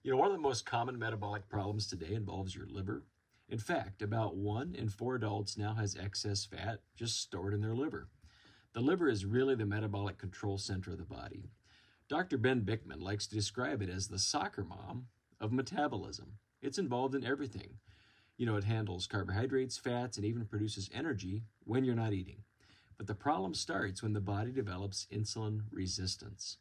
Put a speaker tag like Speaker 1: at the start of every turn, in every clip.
Speaker 1: One of the most common metabolic problems today involves your liver. In fact, about 1 in 4 adults now has excess fat just stored in their liver. The liver is really the metabolic control center of the body. Dr. Ben Bickman likes to describe it as the soccer mom of metabolism. It's involved in everything. It handles carbohydrates, fats, and even produces energy when you're not eating. But the problem starts when the body develops insulin resistance.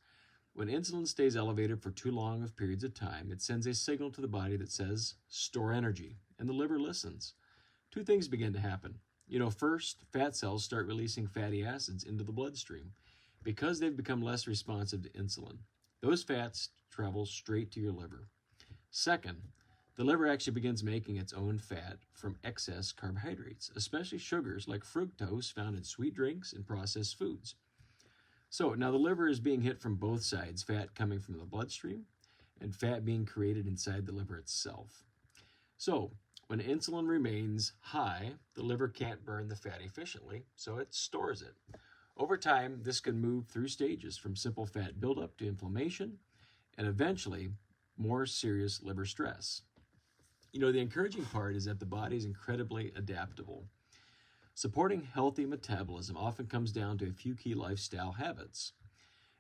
Speaker 1: When insulin stays elevated for too long of periods of time, it sends a signal to the body that says, store energy, and the liver listens. Two things begin to happen. First, fat cells start releasing fatty acids into the bloodstream because they've become less responsive to insulin. Those fats travel straight to your liver. Second, the liver actually begins making its own fat from excess carbohydrates, especially sugars like fructose found in sweet drinks and processed foods. So now the liver is being hit from both sides, fat coming from the bloodstream and fat being created inside the liver itself. So when insulin remains high, the liver can't burn the fat efficiently, so it stores it. Over time, this can move through stages from simple fat buildup to inflammation and eventually more serious liver stress. The encouraging part is that the body is incredibly adaptable. Supporting healthy metabolism often comes down to a few key lifestyle habits.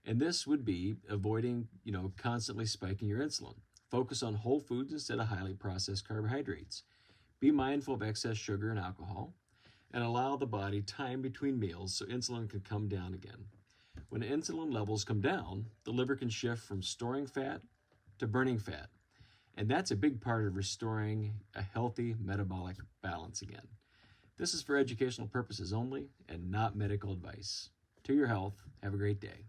Speaker 1: And this would be avoiding, constantly spiking your insulin. Focus on whole foods instead of highly processed carbohydrates. Be mindful of excess sugar and alcohol. And allow the body time between meals so insulin can come down again. When insulin levels come down, the liver can shift from storing fat to burning fat. And that's a big part of restoring a healthy metabolic balance again. This is for educational purposes only and not medical advice. To your health, have a great day.